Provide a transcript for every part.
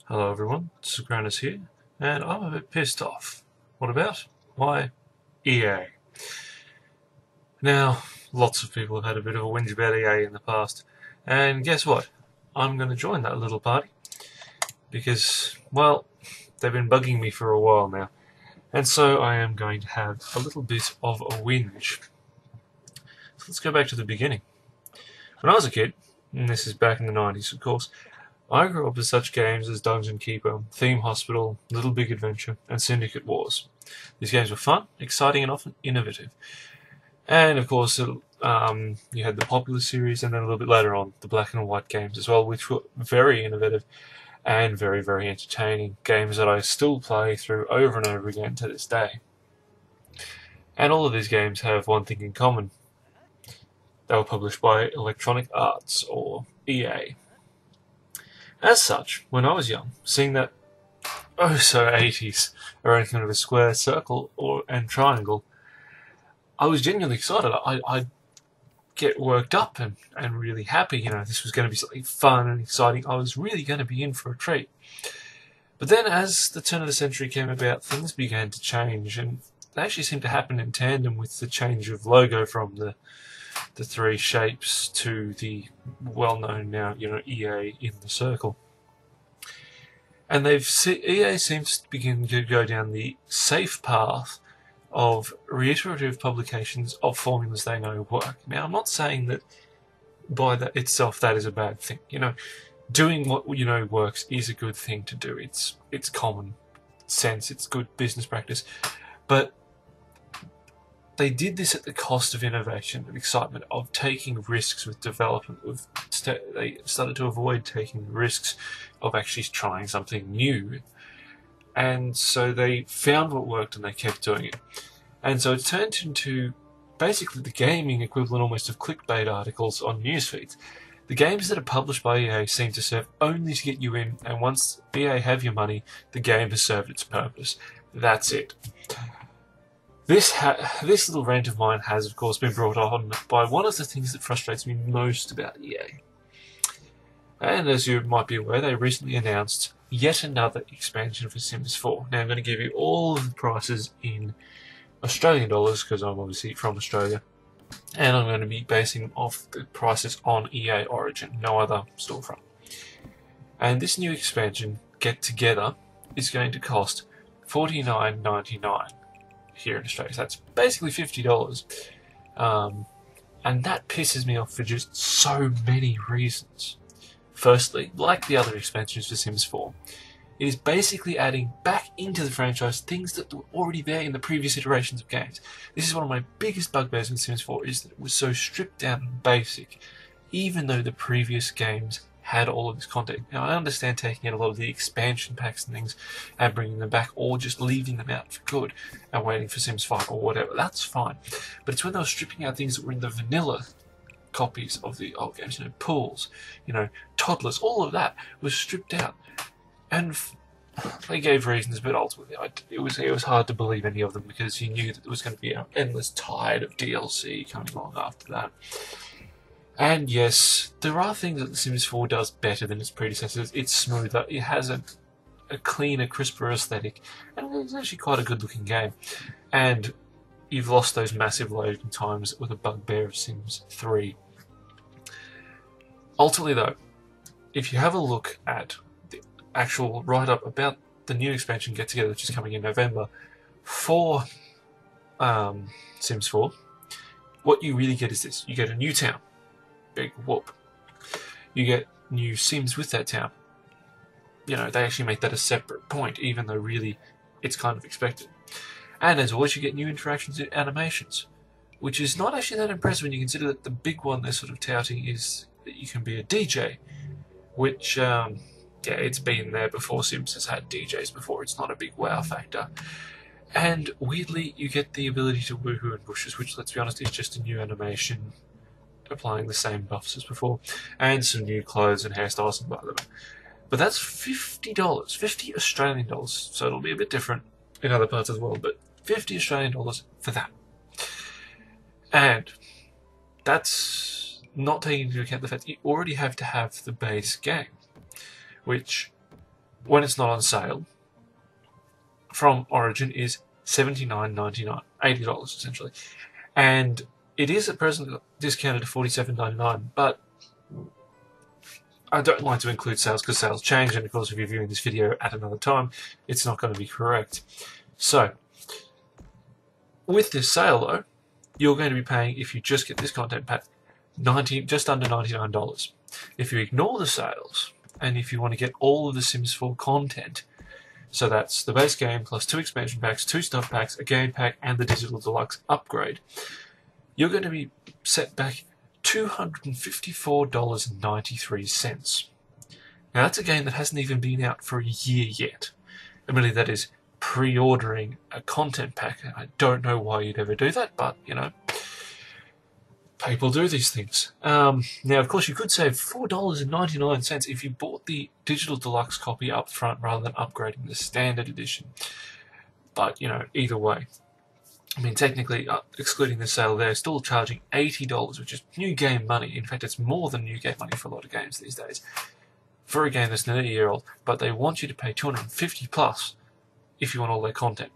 Hello everyone, Sagrannus here, and I'm a bit pissed off. What about? Why, EA. Now, lots of people have had a bit of a whinge about EA in the past, and guess what? I'm going to join that little party, because, well, they've been bugging me for a while now, and so I am going to have a little bit of a whinge. So let's go back to the beginning. When I was a kid, and this is back in the 90s of course, I grew up with such games as Dungeon Keeper, Theme Hospital, Little Big Adventure, and Syndicate Wars. These games were fun, exciting, and often innovative. And of course, you had the popular series, and then a little bit later on, the black and white games as well, which were very innovative and very, very entertaining. Games that I still play through over and over again to this day. And all of these games have one thing in common. They were published by Electronic Arts, or EA. As such, when I was young, seeing that so 80s around kind of a square, circle, and triangle, I was genuinely excited. I'd get worked up and really happy. This was going to be something fun and exciting. I was really going to be in for a treat. But then as the turn of the century came about, things began to change, and they actually seemed to happen in tandem with the change of logo from the three shapes to the well-known now, EA in the circle. And EA seems to begin to go down the safe path of reiterative publications of formulas they know work. Now, I'm not saying that by that itself that is a bad thing. Doing what you know works is a good thing to do. It's common sense. It's good business practice. But they did this at the cost of innovation and excitement, of taking risks with development. They started to avoid taking risks of actually trying something new. And so they found what worked and they kept doing it. And so it turned into basically the gaming equivalent almost of clickbait articles on news feeds. The games that are published by EA seem to serve only to get you in, and once EA have your money, the game has served its purpose. That's it. This little rant of mine has, of course, been brought on by one of the things that frustrates me most about EA. And as you might be aware, they recently announced yet another expansion for Sims 4. Now, I'm going to give you all of the prices in Australian dollars, because I'm obviously from Australia, and I'm going to be basing off the prices on EA Origin, no other storefront. And this new expansion, Get Together, is going to cost $49.99. Here in Australia. So that's basically $50. And that pisses me off for just so many reasons. Firstly, like the other expansions for Sims 4, it is basically adding back into the franchise things that were already there in the previous iterations of games. This is one of my biggest bugbears with Sims 4, is that it was so stripped down and basic, even though the previous games had all of this content. Now, I understand taking out a lot of the expansion packs and things and bringing them back, or just leaving them out for good and waiting for Sims 5 or whatever. That's fine. But it's when they were stripping out things that were in the vanilla copies of the old games, pools, toddlers, all of that was stripped out. And they gave reasons, but ultimately it was hard to believe any of them, because you knew that there was going to be an endless tide of DLC coming along after that. And yes, there are things that The Sims 4 does better than its predecessors. It's smoother, it has a cleaner, crisper aesthetic, and it's actually quite a good looking game. And you've lost those massive loading times with a bugbear of Sims 3. Ultimately though, if you have a look at the actual write-up about the new expansion Get Together, which is coming in November, for Sims 4, what you really get is this. You get a new town. Big whoop. You get new Sims with that town. They actually make that a separate point, even though really it's kind of expected. And as always, you get new interactions and animations, which is not actually that impressive when you consider that the big one they're sort of touting is that you can be a DJ, which, it's been there before. Sims has had DJs before. It's not a big wow factor. And weirdly, you get the ability to woohoo in bushes, which, let's be honest, is just a new animation applying the same buffs as before, and some new clothes and hairstyles and whatever. But that's $50, 50 Australian dollars, so it'll be a bit different in other parts of the world, but 50 Australian dollars for that. And that's not taking into account the fact that you already have to have the base game, which when it's not on sale from Origin is $79.99, $80 essentially. And it is at present discounted to $47.99, but I don't like to include sales because sales change, and of course if you're viewing this video at another time, it's not going to be correct. So, with this sale though, you're going to be paying, if you just get this content pack, just under $99. If you ignore the sales, and if you want to get all of the Sims 4 content, so that's the base game plus 2 expansion packs, 2 stuff packs, a game pack, and the digital deluxe upgrade, you're going to be set back $254.93. Now that's a game that hasn't even been out for a year yet. Admittedly, that is pre-ordering a content pack. I don't know why you'd ever do that, but, you know, people do these things. Now, of course, you could save $4.99 if you bought the digital deluxe copy up front rather than upgrading the standard edition. But, you know, either way, I mean, technically, excluding the sale, they're still charging $80, which is new game money. In fact, it's more than new game money for a lot of games these days, for a game that's nearly a year old. But they want you to pay $250 plus if you want all their content,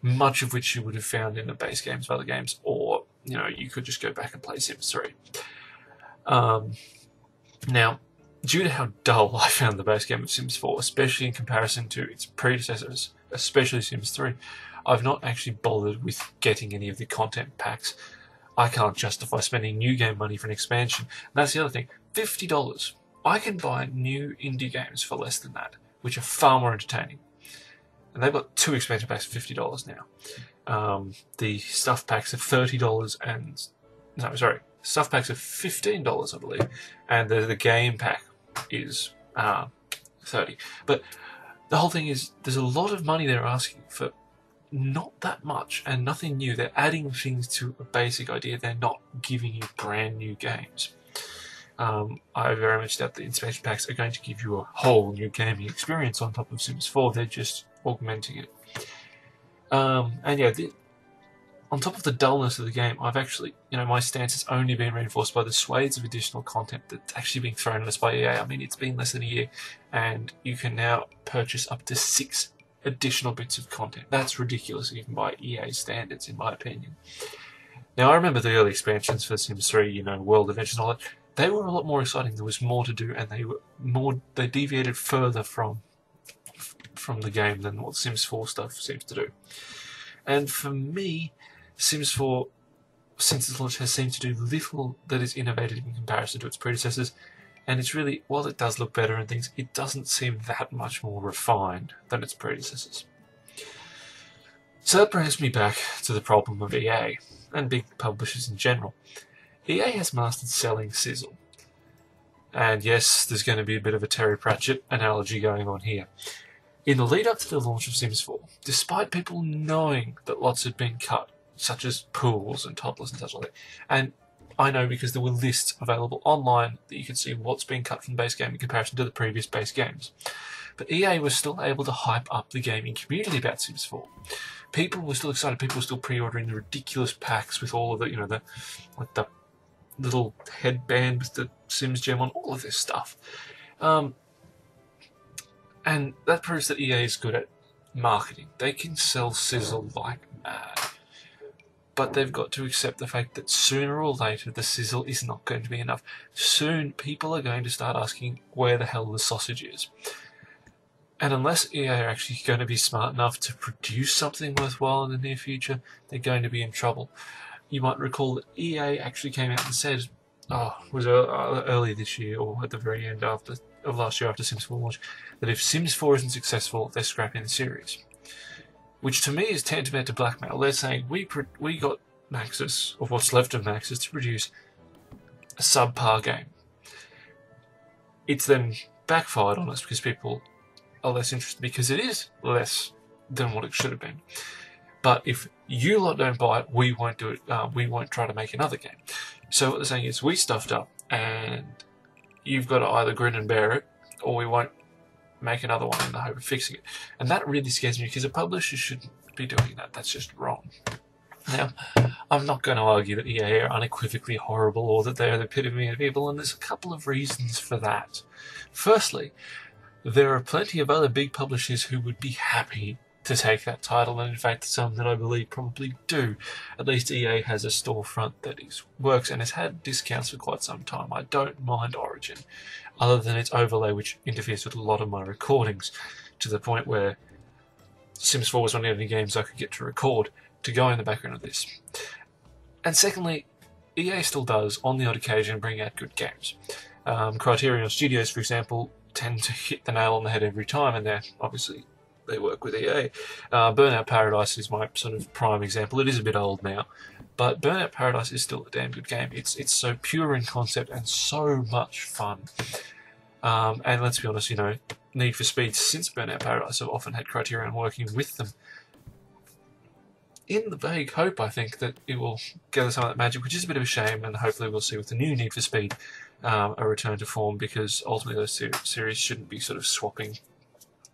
much of which you would have found in the base games of other games, or, you know, you could just go back and play Sims 3. Now, due to how dull I found the base game of Sims 4, especially in comparison to its predecessors, especially Sims 3, I've not actually bothered with getting any of the content packs. I can't justify spending new game money for an expansion. And that's the other thing. $50. I can buy new indie games for less than that, which are far more entertaining. And they've got 2 expansion packs for $50 now. The stuff packs are $30 and... No, sorry. Stuff packs are $15, I believe. And the game pack is $30. But the whole thing is, there's a lot of money they're asking for not that much and nothing new. They're adding things to a basic idea. They're not giving you brand new games. I very much doubt the expansion packs are going to give you a whole new gaming experience on top of Sims 4. They're just augmenting it. And yeah, on top of the dullness of the game, I've actually, you know, my stance has only been reinforced by the swathes of additional content that's actually being thrown at us by EA. I mean, it's been less than a year, and you can now purchase up to 6 additional bits of content. That's ridiculous, even by EA standards, in my opinion. Now, I remember the early expansions for Sims 3, you know, World Adventures and all that. They were a lot more exciting. There was more to do, and they deviated further from the game than what Sims 4 stuff seems to do. And for me, Sims 4, since its launch, has seemed to do little that is innovative in comparison to its predecessors, and it's really, while it does look better and things, it doesn't seem that much more refined than its predecessors. So that brings me back to the problem of EA, and big publishers in general. EA has mastered selling sizzle. And yes, there's going to be a bit of a Terry Pratchett analogy going on here. In the lead up to the launch of Sims 4, despite people knowing that lots had been cut, such as pools and toddlers and such like that, and I know because there were lists available online that you could see what's been cut from the base game in comparison to the previous base games. But EA was still able to hype up the gaming community about Sims 4. People were still excited. People were still pre-ordering the ridiculous packs with all of the, you know, the little headband with the Sims gem on, all of this stuff. And that proves that EA is good at marketing. They can sell sizzle like mad. But they've got to accept the fact that sooner or later the sizzle is not going to be enough. Soon people are going to start asking where the hell the sausage is. And unless EA are actually going to be smart enough to produce something worthwhile in the near future, they're going to be in trouble. You might recall that EA actually came out and said, was early this year or at the very end of last year after Sims 4 launch, that if Sims 4 isn't successful, they're scrapping the series. Which to me is tantamount to blackmail. They're saying, we got Maxis, or what's left of Maxis, to produce a subpar game. It's then backfired on us because people are less interested, because it is less than what it should have been. But if you lot don't buy it, we won't do it. We won't try to make another game. So what they're saying is, we stuffed up, and you've got to either grin and bear it, or we won't make another one in the hope of fixing it. And that really scares me, because a publisher shouldn't be doing that. That's just wrong. Now, I'm not going to argue that EA are unequivocally horrible or that they are the epitome of evil, and there's a couple of reasons for that. Firstly, there are plenty of other big publishers who would be happy to take that title, and in fact some that I believe probably do. At least EA has a storefront that works and has had discounts for quite some time. I don't mind Origin, other than its overlay, which interferes with a lot of my recordings, to the point where Sims 4 was one of the only games I could get to record to go in the background of this. And secondly, EA still does, on the odd occasion, bring out good games. Criterion Studios, for example, tend to hit the nail on the head every time, and they work with EA. Burnout Paradise is my sort of prime example. It is a bit old now, but Burnout Paradise is still a damn good game. It's so pure in concept and so much fun. And let's be honest, Need for Speed since Burnout Paradise have often had Criterion working with them, in the vague hope, I think, that it will gather some of that magic, which is a bit of a shame, and hopefully we'll see with the new Need for Speed a return to form, because ultimately those series shouldn't be sort of swapping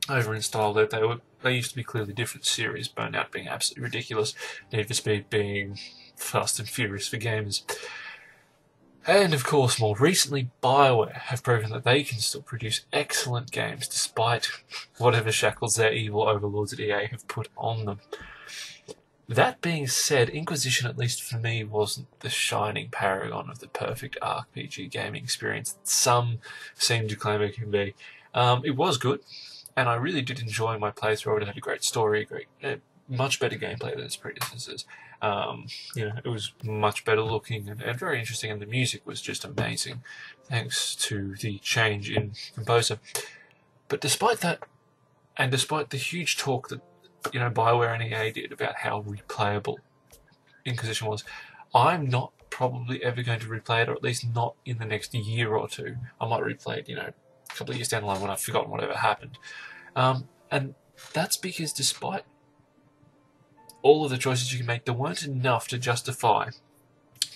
over in style. They used to be clearly different series, Burnout being absolutely ridiculous, Need for Speed being fast and furious for gamers. And of course, more recently, BioWare have proven that they can still produce excellent games despite whatever shackles their evil overlords at EA have put on them. That being said, Inquisition, at least for me, wasn't the shining paragon of the perfect RPG gaming experience that some seem to claim it can be. It was good, and I really did enjoy my playthrough. It had a great story, much better gameplay than its predecessors. It was much better looking and very interesting, and the music was just amazing, thanks to the change in composer. But despite that, and despite the huge talk that BioWare and EA did about how replayable Inquisition was, I'm not probably ever going to replay it, or at least not in the next year or two. I might replay it, a couple of years down the line when I've forgotten whatever happened. And that's because despite all of the choices you can make, there weren't enough to justify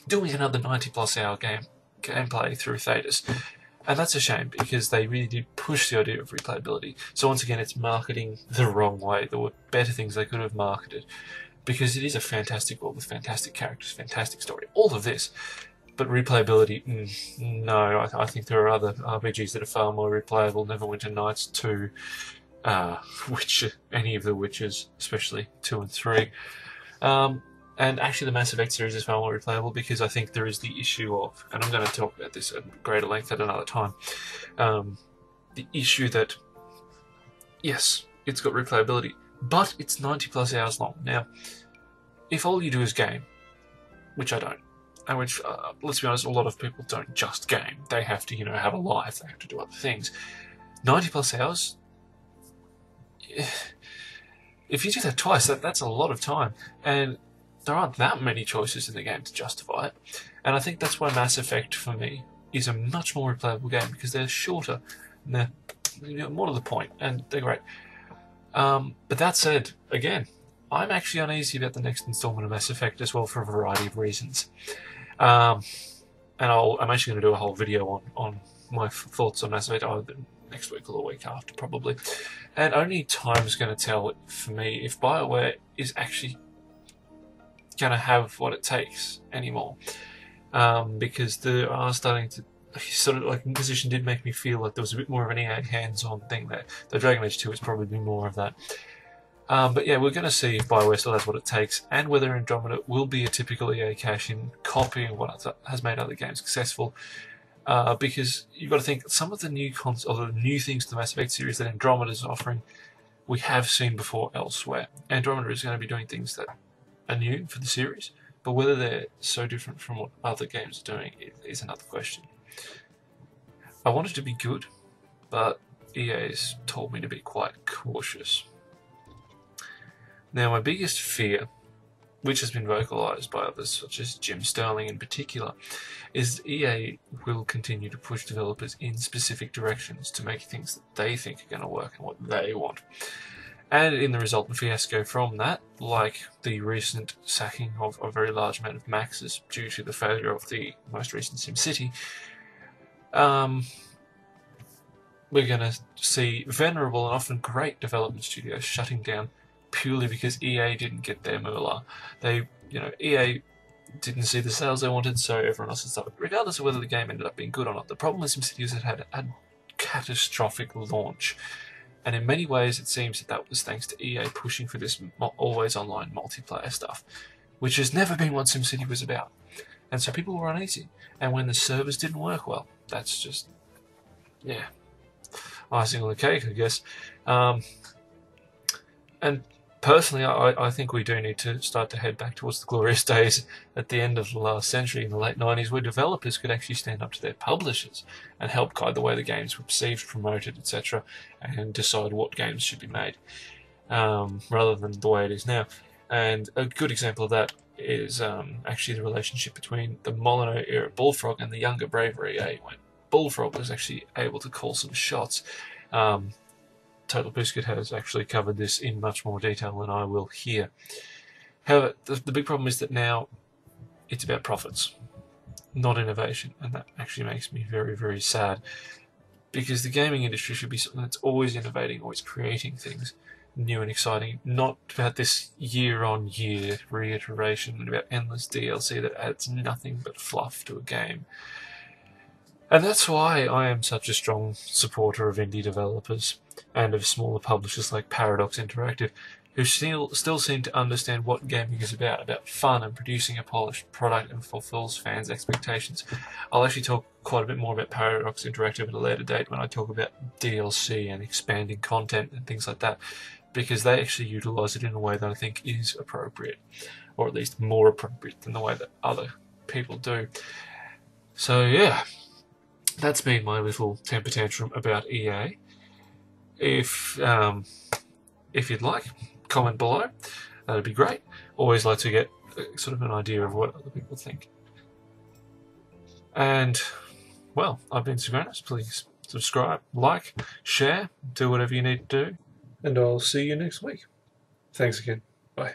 doing another 90+ hour gameplay through Thetis. And that's a shame, because they really did push the idea of replayability. So once again, it's marketing the wrong way. There were better things they could have marketed, because it is a fantastic world with fantastic characters, fantastic story, all of this. But replayability, no. I think there are other RPGs that are far more replayable. Neverwinter Nights 2, any of the Witchers, especially 2 and 3. And actually the Mass Effect series is far more replayable, because I think there is the issue of, and I'm going to talk about this at greater length at another time, the issue that, yes, it's got replayability, but it's 90+ hours long. Now, if all you do is game, which I don't, and which, let's be honest, a lot of people don't just game. They have to, have a life, they have to do other things. 90+ hours, if you do that twice, that's a lot of time, and there aren't that many choices in the game to justify it. And I think that's why Mass Effect, for me, is a much more replayable game, because they're shorter, and they're more to the point, and they're great. But that said, again, I'm actually uneasy about the next installment of Mass Effect as well, for a variety of reasons. And I'm actually going to do a whole video on my thoughts on Mass Effect either next week or the week after, probably. And only time's going to tell for me if BioWare is actually going to have what it takes anymore, because they are starting to sort of, like, Inquisition did make me feel like there was a bit more of an EA hands-on thing there. The Dragon Age 2 has probably been more of that. But yeah, we're going to see if BioWare still has what it takes, and whether Andromeda will be a typical EA cash-in, copying what has made other games successful. Because you've got to think, some of the new things to the Mass Effect series that Andromeda is offering, we have seen before elsewhere. Andromeda is going to be doing things that are new for the series, but whether they're so different from what other games are doing is another question. I want it to be good, but EA's told me to be quite cautious. Now, my biggest fear, which has been vocalised by others, such as Jim Sterling in particular, is that EA will continue to push developers in specific directions to make things that they think are going to work and what they want. And in the resultant fiasco from that, like the recent sacking of a very large amount of maxes due to the failure of the most recent SimCity, we're going to see venerable and often great development studios shutting down purely because EA didn't get their moolah. EA didn't see the sales they wanted, so everyone else had started, regardless of whether the game ended up being good or not. The problem with SimCity is it had catastrophic launch. And in many ways, it seems that was thanks to EA pushing for this always online multiplayer stuff, which has never been what SimCity was about. And so people were uneasy. And when the servers didn't work well, that's just, yeah, icing on the cake, I guess. And personally, I think we do need to start to head back towards the glorious days at the end of the last century, in the late 90s, where developers could actually stand up to their publishers and help guide the way the games were perceived, promoted, etc., and decide what games should be made, rather than the way it is now. And a good example of that is actually the relationship between the Molyneux era Bullfrog and the younger braver EA, when Bullfrog was actually able to call some shots. Total Biscuit has actually covered this in much more detail than I will here. However, the big problem is that now it's about profits, not innovation, and that actually makes me very, very sad, because the gaming industry should be something that's always innovating, always creating things new and exciting, not about this year-on-year reiteration and about endless DLC that adds nothing but fluff to a game. And that's why I am such a strong supporter of indie developers and of smaller publishers like Paradox Interactive, who still seem to understand what gaming is about fun and producing a polished product and fulfills fans' expectations. I'll actually talk quite a bit more about Paradox Interactive at a later date when I talk about DLC and expanding content and things like that, because they actually utilise it in a way that I think is appropriate, or at least more appropriate than the way that other people do. So yeah, that's been my little temper tantrum about EA. If you'd like, comment below. That'd be great. Always like to get sort of an idea of what other people think. And, well, I've been Sagrannus. Please subscribe, like, share, do whatever you need to do. And I'll see you next week. Thanks again. Bye.